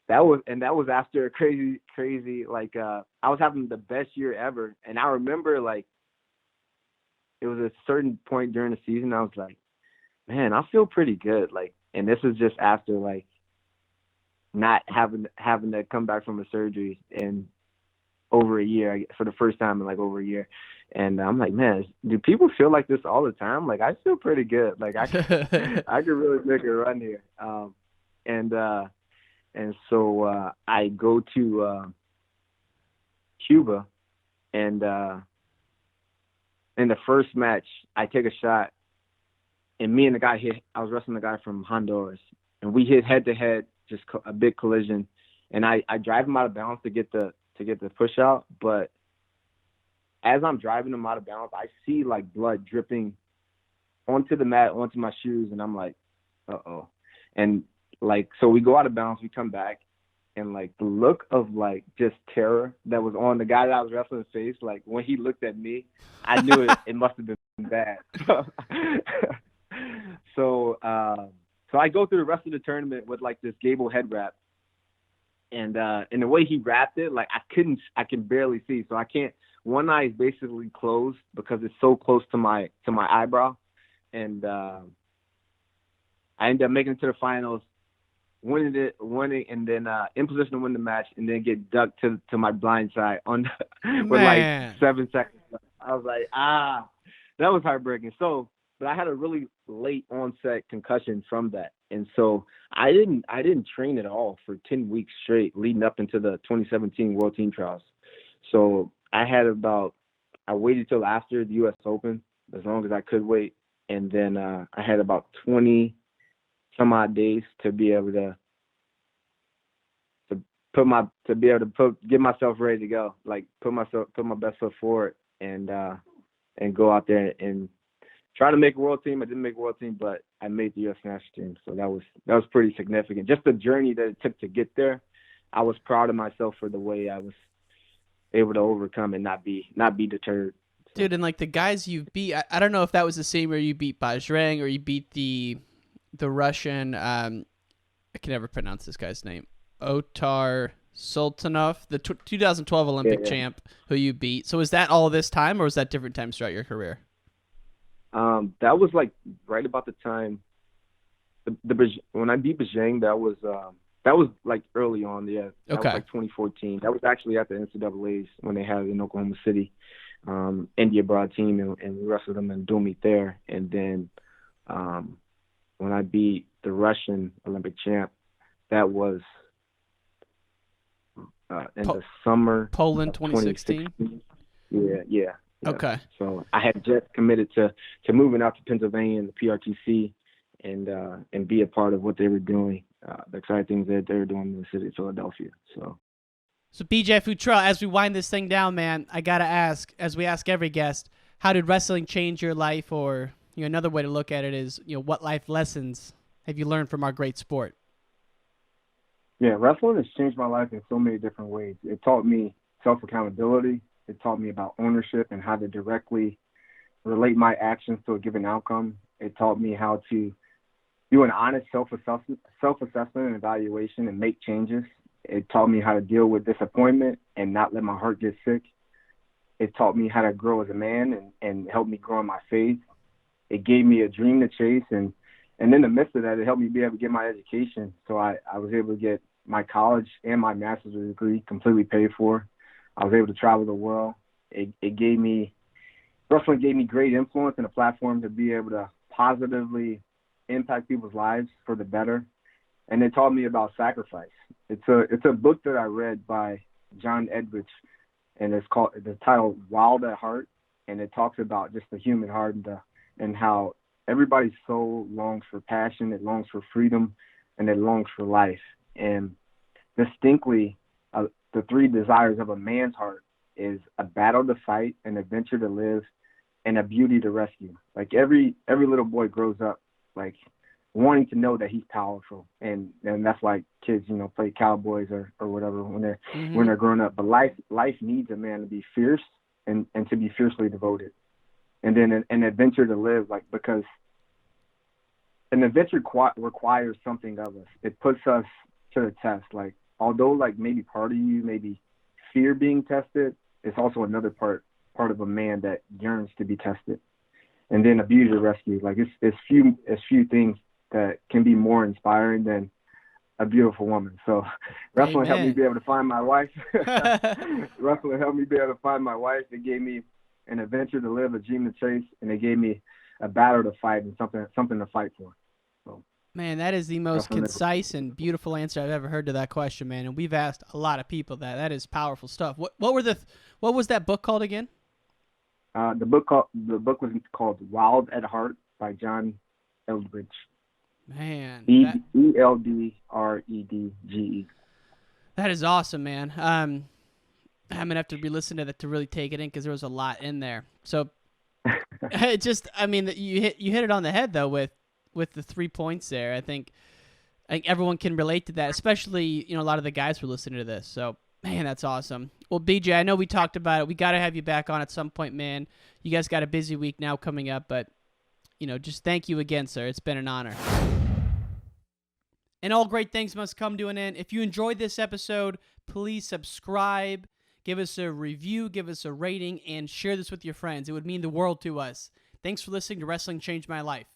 that was after a crazy like I was having the best year ever, and I remember like it was a certain point during the season I was like, man, I feel pretty good, like, and this is just after like not having to come back from a surgery in over a year, for the first time in like over a year. And I'm like, man, do people feel like this all the time? Like, I feel pretty good. Like I could really make a run here. And so I go to Cuba, and in the first match, I take a shot, and me and the guy I was wrestling the guy from Honduras, and we hit head to head, just a big collision, and I drive him out of balance to get the push out. But as I'm driving him out of balance, I see like blood dripping onto the mat, onto my shoes, and I'm like, uh-oh. And like, so we go out of balance, we come back, and like the look of like just terror that was on the guy that I was wrestling's face, like when he looked at me, I knew it must have been bad. So I go through the rest of the tournament with like this gable head wrap. And the way he wrapped it, like I can barely see. So I can't, one eye is basically closed because it's so close to my eyebrow. And I ended up making it to the finals, winning, and then in position to win the match, and then get ducked to my blind side with like 7 seconds left. I was like, that was heartbreaking. So, but I had a really late onset concussion from that. And so I didn't train at all for 10 weeks straight leading up into the 2017 World Team Trials. So I waited till after the U.S. Open, as long as I could wait. And then I had about 20 some odd days to be able to get myself ready to go, like put my best foot forward, and go out there and try to make a world team. I didn't make a world team, but I made the U.S. national team. So that was pretty significant. Just the journey that it took to get there. I was proud of myself for the way I was able to overcome and not be deterred. So. Dude, and like the guys you beat, I don't know if that was the same where you beat Bajrang or you beat the Russian, I can never pronounce this guy's name, Otar Sultanov, the 2012 Olympic champ who you beat. So is that all this time, or was that different times throughout your career? That was like right about the time when I beat Bajrang. That was like early on. Yeah, that was like 2014. That was actually at the NCAA's when they had it in Oklahoma City, India Broad team, and we wrestled them and dual meet there. And then when I beat the Russian Olympic champ, that was in the summer, Poland 2016. Yeah. Okay. So I had just committed to moving out to Pennsylvania and the PRTC and be a part of what they were doing, the exciting things that they were doing in the city of Philadelphia. So BJ Futrell, as we wind this thing down, man, I gotta ask, as we ask every guest, how did wrestling change your life? Or another way to look at it is, what life lessons have you learned from our great sport? Yeah, wrestling has changed my life in so many different ways. It taught me self-accountability. It taught me about ownership and how to directly relate my actions to a given outcome. It taught me how to do an honest self-assessment and evaluation and make changes. It taught me how to deal with disappointment and not let my heart get sick. It taught me how to grow as a man and helped me grow in my faith. It gave me a dream to chase, and in the midst of that, it helped me be able to get my education. So I was able to get my college and my master's degree completely paid for. I was able to travel the world. Wrestling gave me great influence and a platform to be able to positively impact people's lives for the better. and it taught me about sacrifice. It's a book that I read by John Edwards, and the title Wild at Heart, and it talks about just the human heart and how everybody's soul longs for passion, it longs for freedom, and it longs for life. And distinctly, the three desires of a man's heart is a battle to fight, an adventure to live, and a beauty to rescue. Like every little boy grows up like wanting to know that he's powerful, and that's why kids, play cowboys or whatever when they're growing up. But life needs a man to be fierce and to be fiercely devoted, and then an adventure to live, like, because an adventure requires something of us. It puts us to the test. Like, although like maybe part of you maybe fear being tested, it's also another part of a man that yearns to be tested. And then a beauty to rescue. Like it's few things that can be more inspiring than a beautiful woman. So wrestling helped me be able to find my wife. Wrestling helped me be able to find my wife. It gave me an adventure to live, a dream to chase, and it gave me a battle to fight and something to fight for. So, man, that is the most concise and beautiful answer I've ever heard to that question, man. And we've asked a lot of people that. That is powerful stuff. What was that book called again? The book was called Wild at Heart by John Eldridge. Man, Eldredge. That is awesome, man. I'm gonna have to re-listen to that to really take it in, because there was a lot in there. So it just, I mean, you hit it on the head though with the 3 points there. I think everyone can relate to that, especially a lot of the guys who are listening to this. So man, that's awesome. Well, BJ, I know we talked about it. We got to have you back on at some point, man. You guys got a busy week now coming up, but just thank you again, sir. It's been an honor. And all great things must come to an end. If you enjoyed this episode, please subscribe, give us a review, give us a rating, and share this with your friends. It would mean the world to us. Thanks for listening to Wrestling Changed My Life.